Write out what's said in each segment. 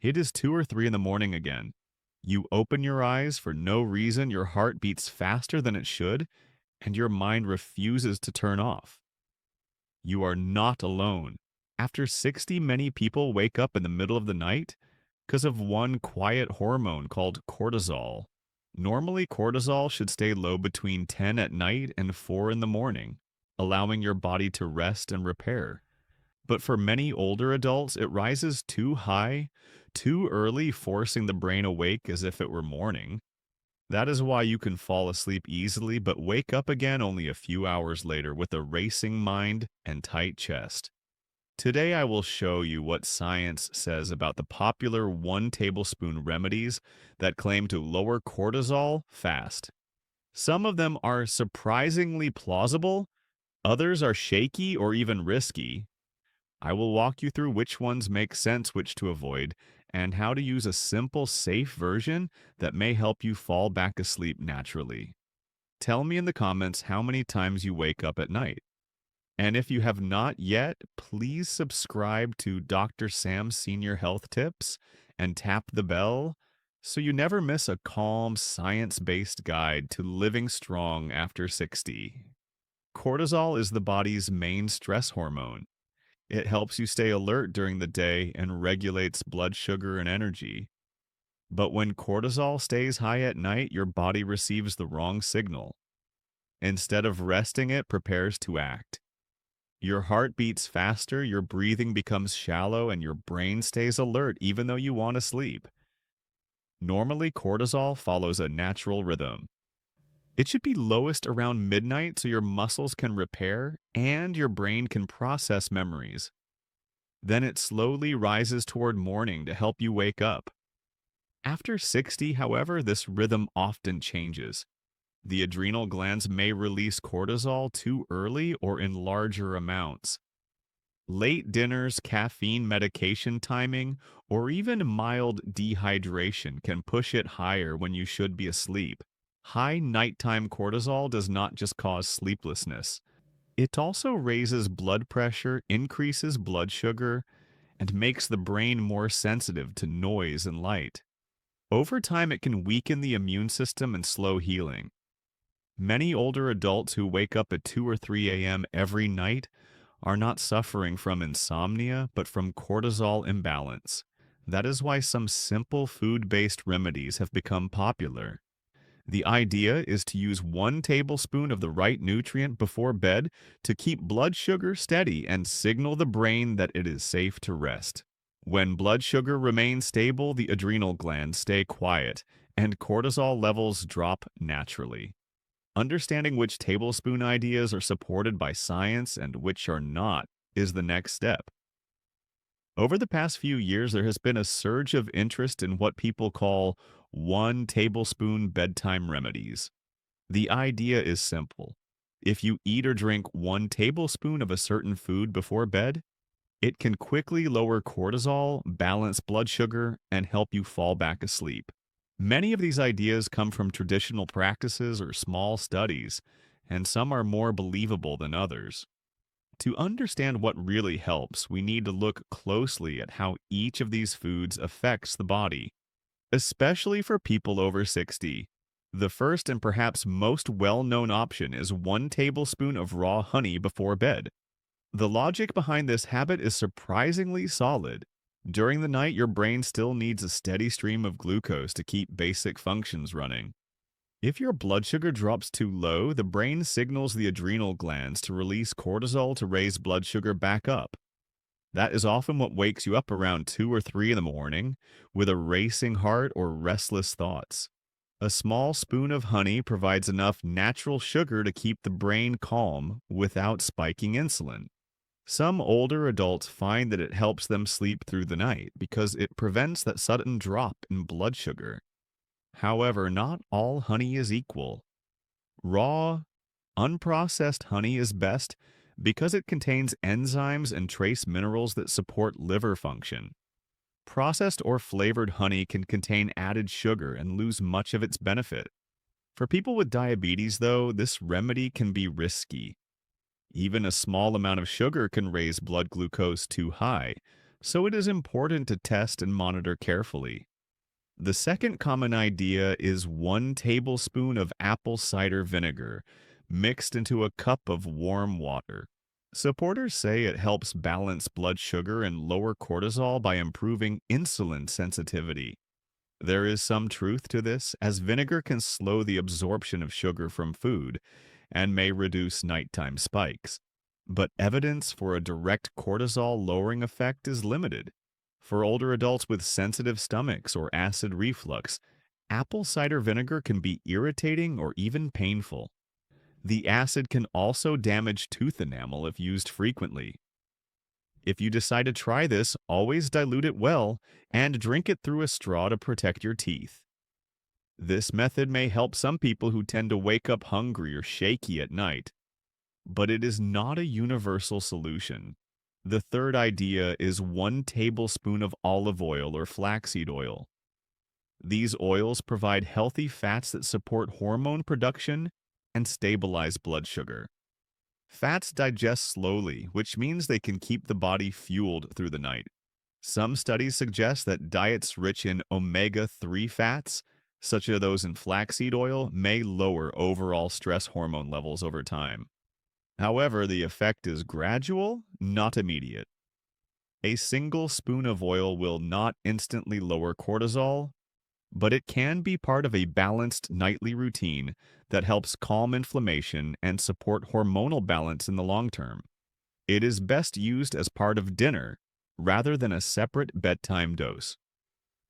It is 2 or 3 in the morning again. You open your eyes for no reason, your heart beats faster than it should, and your mind refuses to turn off. You are not alone. After 60, many people wake up in the middle of the night because of one quiet hormone called cortisol. Normally, cortisol should stay low between 10 at night and 4 in the morning, allowing your body to rest and repair. But for many older adults, it rises too high, too early, forcing the brain awake as if it were morning. That is why you can fall asleep easily but wake up again only a few hours later with a racing mind and tight chest. Today, I will show you what science says about the popular 1 tablespoon remedies that claim to lower cortisol fast. Some of them are surprisingly plausible, others are shaky or even risky. I will walk you through which ones make sense, which to avoid, and how to use a simple, safe version that may help you fall back asleep naturally. Tell me in the comments how many times you wake up at night. And if you have not yet, please subscribe to Dr. Sam's Senior Health Tips and tap the bell so you never miss a calm, science-based guide to living strong after 60. Cortisol is the body's main stress hormone. It helps you stay alert during the day and regulates blood sugar and energy. But when cortisol stays high at night, your body receives the wrong signal. Instead of resting, it prepares to act. Your heart beats faster, your breathing becomes shallow, and your brain stays alert even though you want to sleep. Normally, cortisol follows a natural rhythm. It should be lowest around midnight so your muscles can repair and your brain can process memories. Then it slowly rises toward morning to help you wake up. After 60, however, this rhythm often changes. The adrenal glands may release cortisol too early or in larger amounts. Late dinners, caffeine medication timing, or even mild dehydration can push it higher when you should be asleep. High nighttime cortisol does not just cause sleeplessness. It also raises blood pressure, increases blood sugar, and makes the brain more sensitive to noise and light. Over time, it can weaken the immune system and slow healing. Many older adults who wake up at 2 or 3 a.m. every night are not suffering from insomnia, but from cortisol imbalance. That is why some simple food-based remedies have become popular. The idea is to use 1 tablespoon of the right nutrient before bed to keep blood sugar steady and signal the brain that it is safe to rest. When blood sugar remains stable, the adrenal glands stay quiet and cortisol levels drop naturally. Understanding which tablespoon ideas are supported by science and which are not is the next step. Over the past few years, there has been a surge of interest in what people call 1 tablespoon bedtime remedies. The idea is simple. If you eat or drink 1 tablespoon of a certain food before bed, it can quickly lower cortisol, balance blood sugar, and help you fall back asleep. Many of these ideas come from traditional practices or small studies, and some are more believable than others. To understand what really helps, we need to look closely at how each of these foods affects the body, especially for people over 60. The first and perhaps most well-known option is 1 tablespoon of raw honey before bed. The logic behind this habit is surprisingly solid. During the night, your brain still needs a steady stream of glucose to keep basic functions running. If your blood sugar drops too low, the brain signals the adrenal glands to release cortisol to raise blood sugar back up. That is often what wakes you up around 2 or 3 in the morning with a racing heart or restless thoughts. A small spoon of honey provides enough natural sugar to keep the brain calm without spiking insulin. Some older adults find that it helps them sleep through the night because it prevents that sudden drop in blood sugar. However, not all honey is equal. Raw, unprocessed honey is best because it contains enzymes and trace minerals that support liver function. Processed or flavored honey can contain added sugar and lose much of its benefit. For people with diabetes, though, this remedy can be risky. Even a small amount of sugar can raise blood glucose too high, so it is important to test and monitor carefully. The second common idea is 1 tablespoon of apple cider vinegar mixed into a cup of warm water. Supporters say it helps balance blood sugar and lower cortisol by improving insulin sensitivity. There is some truth to this, as vinegar can slow the absorption of sugar from food and may reduce nighttime spikes. But evidence for a direct cortisol lowering effect is limited. For older adults with sensitive stomachs or acid reflux, apple cider vinegar can be irritating or even painful. The acid can also damage tooth enamel if used frequently. If you decide to try this, always dilute it well and drink it through a straw to protect your teeth. This method may help some people who tend to wake up hungry or shaky at night, but it is not a universal solution. The third idea is 1 tablespoon of olive oil or flaxseed oil. These oils provide healthy fats that support hormone production and stabilize blood sugar. Fats digest slowly, which means they can keep the body fueled through the night. Some studies suggest that diets rich in omega-3 fats, such as those in flaxseed oil, may lower overall stress hormone levels over time. However, the effect is gradual, not immediate. A single spoon of oil will not instantly lower cortisol, but it can be part of a balanced nightly routine that helps calm inflammation and support hormonal balance in the long term. It is best used as part of dinner rather than a separate bedtime dose.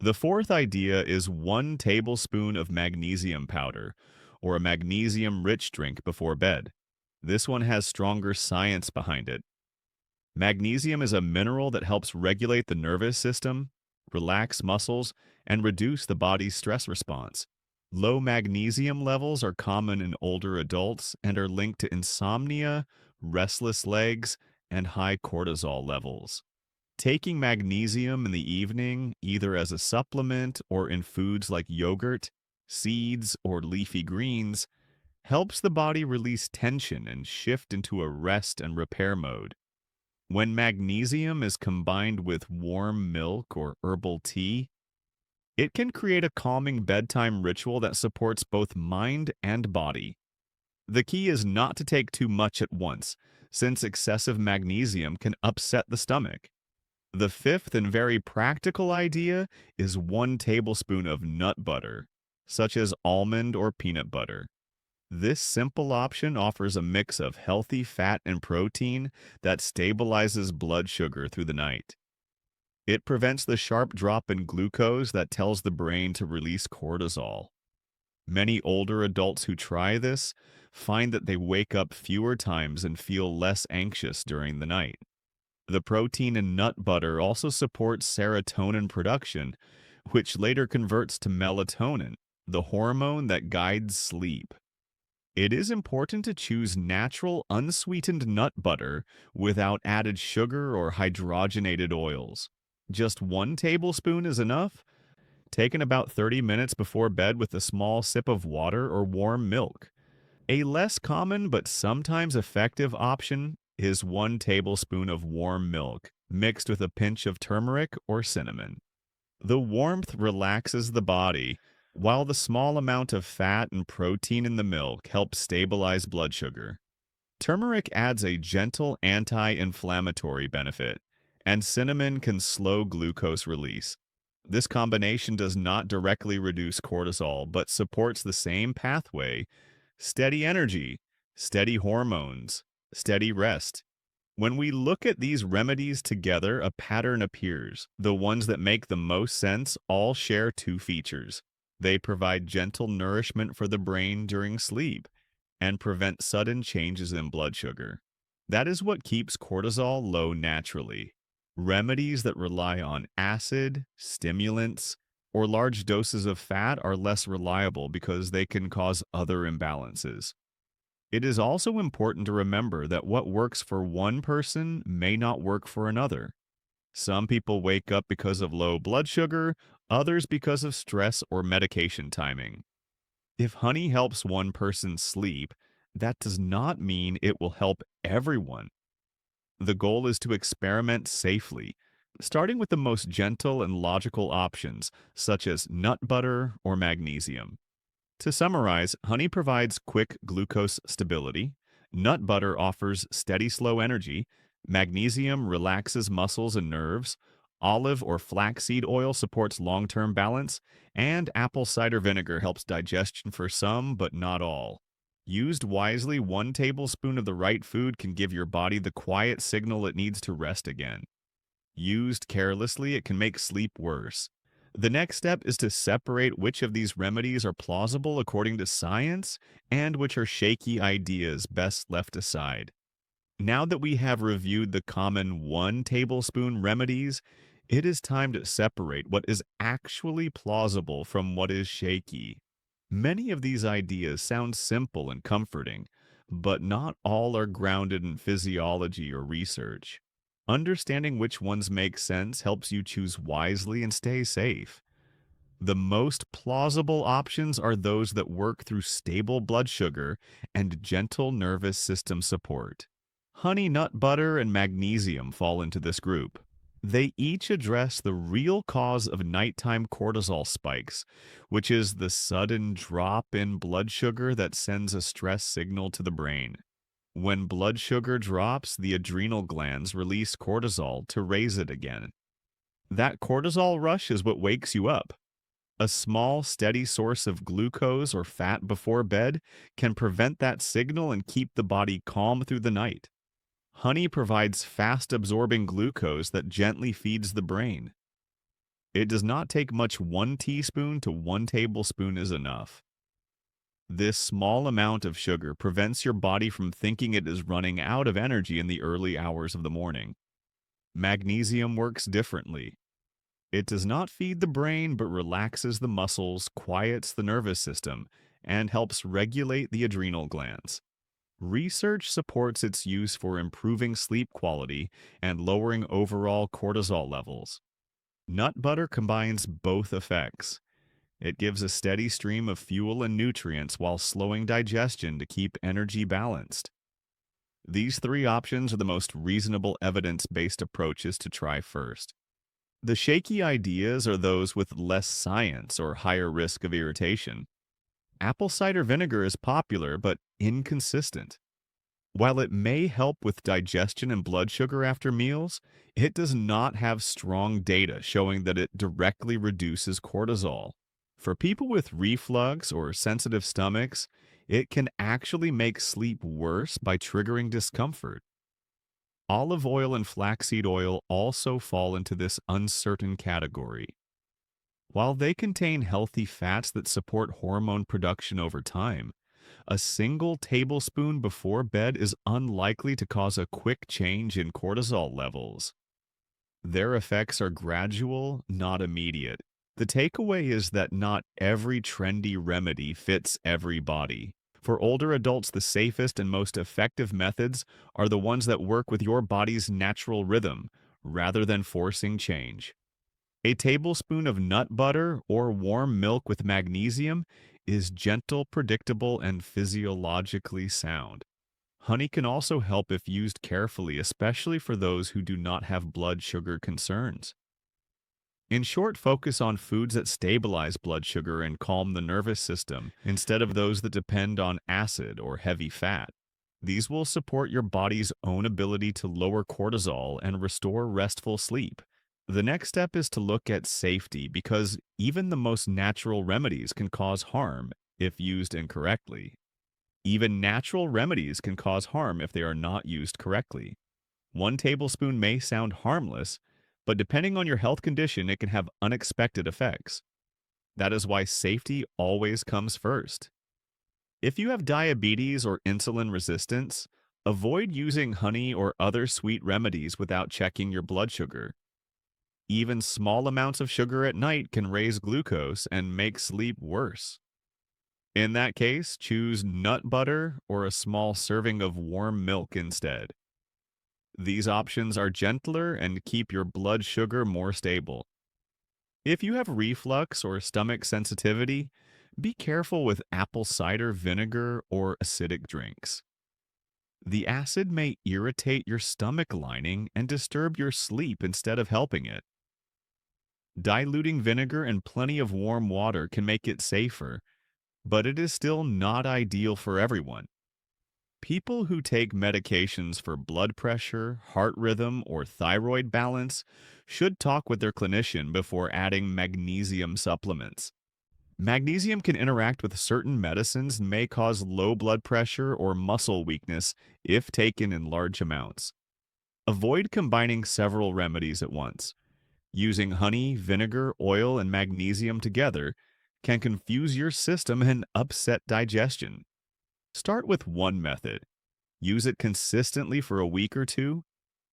The fourth idea is 1 tablespoon of magnesium powder, or a magnesium-rich drink before bed. This one has stronger science behind it. Magnesium is a mineral that helps regulate the nervous system, relax muscles, and reduce the body's stress response. Low magnesium levels are common in older adults and are linked to insomnia, restless legs, and high cortisol levels. Taking magnesium in the evening, either as a supplement or in foods like yogurt, seeds, or leafy greens, helps the body release tension and shift into a rest and repair mode. When magnesium is combined with warm milk or herbal tea, it can create a calming bedtime ritual that supports both mind and body. The key is not to take too much at once, since excessive magnesium can upset the stomach. The fifth and very practical idea is 1 tablespoon of nut butter, such as almond or peanut butter. This simple option offers a mix of healthy fat and protein that stabilizes blood sugar through the night. It prevents the sharp drop in glucose that tells the brain to release cortisol. Many older adults who try this find that they wake up fewer times and feel less anxious during the night. The protein in nut butter also supports serotonin production, which later converts to melatonin, the hormone that guides sleep. It is important to choose natural, unsweetened nut butter without added sugar or hydrogenated oils. Just 1 tablespoon is enough, taken about 30 minutes before bed with a small sip of water or warm milk. A less common but sometimes effective option is 1 tablespoon of warm milk mixed with a pinch of turmeric or cinnamon. The warmth relaxes the body, while the small amount of fat and protein in the milk helps stabilize blood sugar. Turmeric adds a gentle anti-inflammatory benefit, and cinnamon can slow glucose release. This combination does not directly reduce cortisol, but supports the same pathway: steady energy, steady hormones, steady rest. When we look at these remedies together, a pattern appears. The ones that make the most sense all share two features. They provide gentle nourishment for the brain during sleep and prevent sudden changes in blood sugar. That is what keeps cortisol low naturally. Remedies that rely on acid, stimulants, or large doses of fat are less reliable because they can cause other imbalances. It is also important to remember that what works for one person may not work for another. Some people wake up because of low blood sugar, others because of stress or medication timing. If honey helps one person sleep, that does not mean it will help everyone. The goal is to experiment safely, starting with the most gentle and logical options, such as nut butter or magnesium. To summarize, honey provides quick glucose stability, nut butter offers steady, slow energy, magnesium relaxes muscles and nerves, olive or flaxseed oil supports long term balance, and apple cider vinegar helps digestion for some, but not all. Used wisely, 1 tablespoon of the right food can give your body the quiet signal it needs to rest again. Used carelessly, it can make sleep worse. The next step is to separate which of these remedies are plausible according to science and which are shaky ideas best left aside. Now that we have reviewed the common 1 tablespoon remedies, it is time to separate what is actually plausible from what is shaky. Many of these ideas sound simple and comforting, but not all are grounded in physiology or research. Understanding which ones make sense helps you choose wisely and stay safe. The most plausible options are those that work through stable blood sugar and gentle nervous system support. Honey nut butter and magnesium fall into this group. They each address the real cause of nighttime cortisol spikes, which is the sudden drop in blood sugar that sends a stress signal to the brain. When blood sugar drops, the adrenal glands release cortisol to raise it again. That cortisol rush is what wakes you up. A small, steady source of glucose or fat before bed can prevent that signal and keep the body calm through the night. Honey provides fast-absorbing glucose that gently feeds the brain. It does not take much. 1 teaspoon to 1 tablespoon is enough. This small amount of sugar prevents your body from thinking it is running out of energy in the early hours of the morning. Magnesium works differently. It does not feed the brain but relaxes the muscles, quiets the nervous system, and helps regulate the adrenal glands. Research supports its use for improving sleep quality and lowering overall cortisol levels. Nut butter combines both effects. It gives a steady stream of fuel and nutrients while slowing digestion to keep energy balanced. These three options are the most reasonable evidence-based approaches to try first. The shaky ideas are those with less science or higher risk of irritation. Apple cider vinegar is popular but inconsistent. While it may help with digestion and blood sugar after meals, it does not have strong data showing that it directly reduces cortisol. For people with reflux or sensitive stomachs, it can actually make sleep worse by triggering discomfort. Olive oil and flaxseed oil also fall into this uncertain category. While they contain healthy fats that support hormone production over time, a single tablespoon before bed is unlikely to cause a quick change in cortisol levels. Their effects are gradual, not immediate. The takeaway is that not every trendy remedy fits every body. For older adults, the safest and most effective methods are the ones that work with your body's natural rhythm, rather than forcing change. A tablespoon of nut butter or warm milk with magnesium is gentle, predictable, and physiologically sound. Honey can also help if used carefully, especially for those who do not have blood sugar concerns. In short, focus on foods that stabilize blood sugar and calm the nervous system instead of those that depend on acid or heavy fat. These will support your body's own ability to lower cortisol and restore restful sleep. The next step is to look at safety because even the most natural remedies can cause harm if used incorrectly. Even natural remedies can cause harm if they are not used correctly. 1 tablespoon may sound harmless, but depending on your health condition, it can have unexpected effects. That is why safety always comes first. If you have diabetes or insulin resistance, avoid using honey or other sweet remedies without checking your blood sugar. Even small amounts of sugar at night can raise glucose and make sleep worse. In that case, choose nut butter or a small serving of warm milk instead. These options are gentler and keep your blood sugar more stable. If you have reflux or stomach sensitivity, be careful with apple cider vinegar or acidic drinks. The acid may irritate your stomach lining and disturb your sleep instead of helping it. Diluting vinegar and plenty of warm water can make it safer, but it is still not ideal for everyone. People who take medications for blood pressure, heart rhythm, or thyroid balance should talk with their clinician before adding magnesium supplements. Magnesium can interact with certain medicines and may cause low blood pressure or muscle weakness if taken in large amounts. Avoid combining several remedies at once. Using honey, vinegar, oil, and magnesium together can confuse your system and upset digestion. Start with one method. Use it consistently for a week or two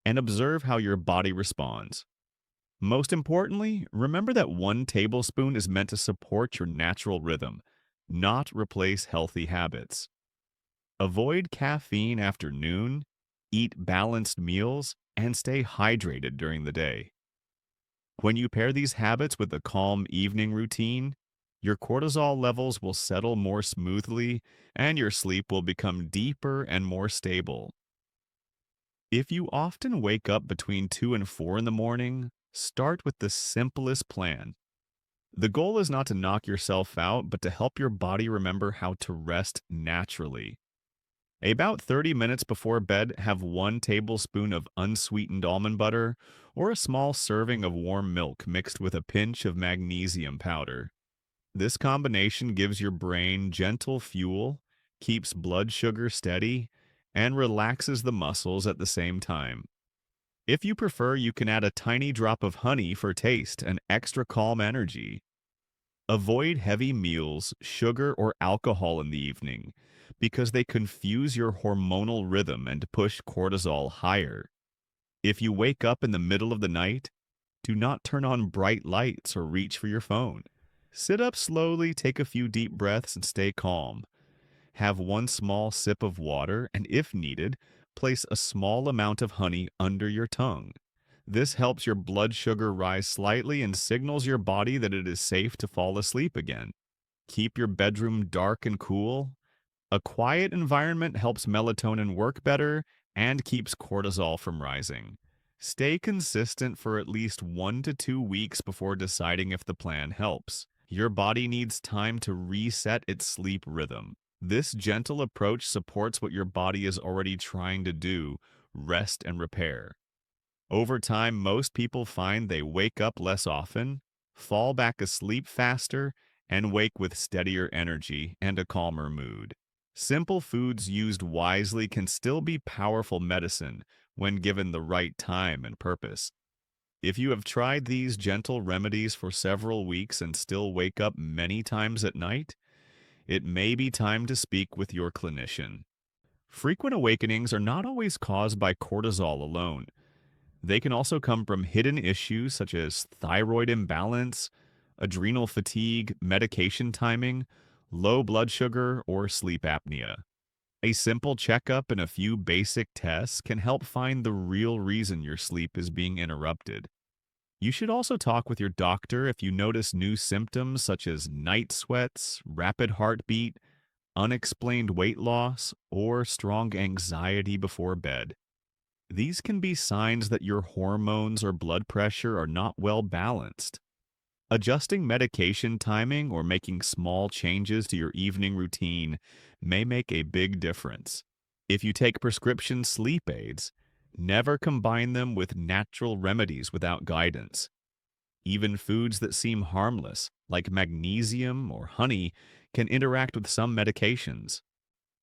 and observe how your body responds. Most importantly, remember that 1 tablespoon is meant to support your natural rhythm, not replace healthy habits. Avoid caffeine after noon, eat balanced meals, and stay hydrated during the day. When you pair these habits with a calm evening routine, your cortisol levels will settle more smoothly and your sleep will become deeper and more stable. If you often wake up between 2 and 4 in the morning, start with the simplest plan. The goal is not to knock yourself out, but to help your body remember how to rest naturally. About 30 minutes before bed, have 1 tablespoon of unsweetened almond butter or a small serving of warm milk mixed with a pinch of magnesium powder. This combination gives your brain gentle fuel, keeps blood sugar steady, and relaxes the muscles at the same time. If you prefer, you can add a tiny drop of honey for taste and extra calm energy. Avoid heavy meals, sugar, or alcohol in the evening because they confuse your hormonal rhythm and push cortisol higher. If you wake up in the middle of the night, do not turn on bright lights or reach for your phone. Sit up slowly, take a few deep breaths, and stay calm. Have one small sip of water, and if needed, place a small amount of honey under your tongue. This helps your blood sugar rise slightly and signals your body that it is safe to fall asleep again. Keep your bedroom dark and cool. A quiet environment helps melatonin work better and keeps cortisol from rising. Stay consistent for at least 1 to 2 weeks before deciding if the plan helps. Your body needs time to reset its sleep rhythm. This gentle approach supports what your body is already trying to do, rest and repair. Over time, most people find they wake up less often, fall back asleep faster, and wake with steadier energy and a calmer mood. Simple foods used wisely can still be powerful medicine when given the right time and purpose. If you have tried these gentle remedies for several weeks and still wake up many times at night, it may be time to speak with your clinician. Frequent awakenings are not always caused by cortisol alone. They can also come from hidden issues such as thyroid imbalance, adrenal fatigue, medication timing, low blood sugar, or sleep apnea. A simple checkup and a few basic tests can help find the real reason your sleep is being interrupted. You should also talk with your doctor if you notice new symptoms such as night sweats, rapid heartbeat, unexplained weight loss, or strong anxiety before bed. These can be signs that your hormones or blood pressure are not well balanced. Adjusting medication timing or making small changes to your evening routine may make a big difference. If you take prescription sleep aids, never combine them with natural remedies without guidance. Even foods that seem harmless, like magnesium or honey, can interact with some medications.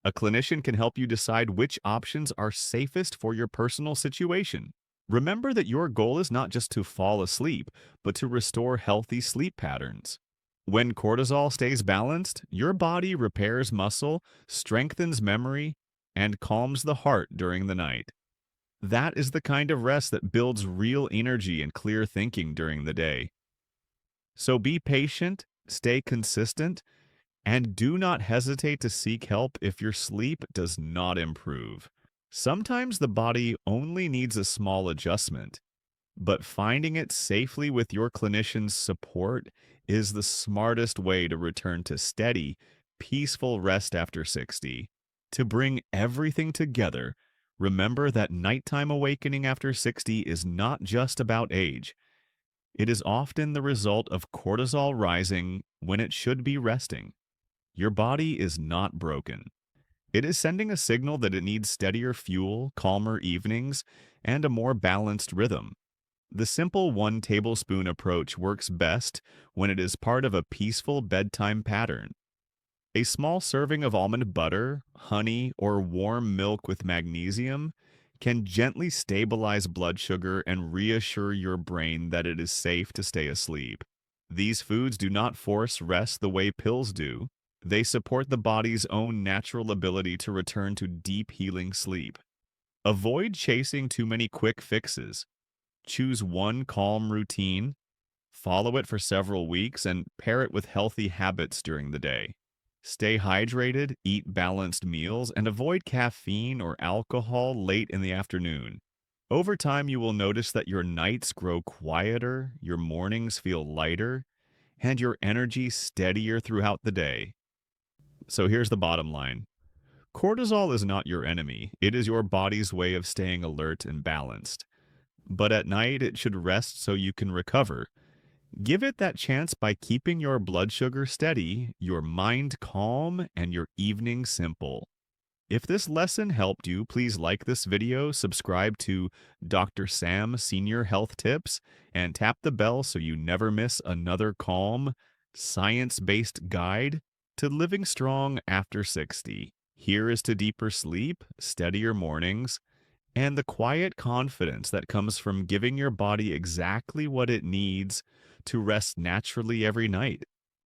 A clinician can help you decide which options are safest for your personal situation. Remember that your goal is not just to fall asleep, but to restore healthy sleep patterns. When cortisol stays balanced, your body repairs muscle, strengthens memory, and calms the heart during the night. That is the kind of rest that builds real energy and clear thinking during the day. So be patient, stay consistent, and do not hesitate to seek help if your sleep does not improve. Sometimes the body only needs a small adjustment, but finding it safely with your clinician's support is the smartest way to return to steady, peaceful rest after 60. To bring everything together, remember that nighttime awakening after 60 is not just about age. It is often the result of cortisol rising when it should be resting. Your body is not broken. It is sending a signal that it needs steadier fuel, calmer evenings, and a more balanced rhythm. The simple 1 tablespoon approach works best when it is part of a peaceful bedtime pattern. A small serving of almond butter, honey, or warm milk with magnesium can gently stabilize blood sugar and reassure your brain that it is safe to stay asleep. These foods do not force rest the way pills do. They support the body's own natural ability to return to deep healing sleep. Avoid chasing too many quick fixes. Choose one calm routine, follow it for several weeks, and pair it with healthy habits during the day. Stay hydrated, eat balanced meals, and avoid caffeine or alcohol late in the afternoon. Over time, you will notice that your nights grow quieter, your mornings feel lighter, and your energy steadier throughout the day. So here's the bottom line. Cortisol is not your enemy. It is your body's way of staying alert and balanced. But at night, it should rest so you can recover. Give it that chance by keeping your blood sugar steady, your mind calm, and your evening simple. If this lesson helped you, please like this video, subscribe to Dr. Sam Senior Health Tips, and tap the bell so you never miss another calm, science-based guide to living strong after 60. Here is to deeper sleep, steadier mornings, and the quiet confidence that comes from giving your body exactly what it needs to rest naturally every night.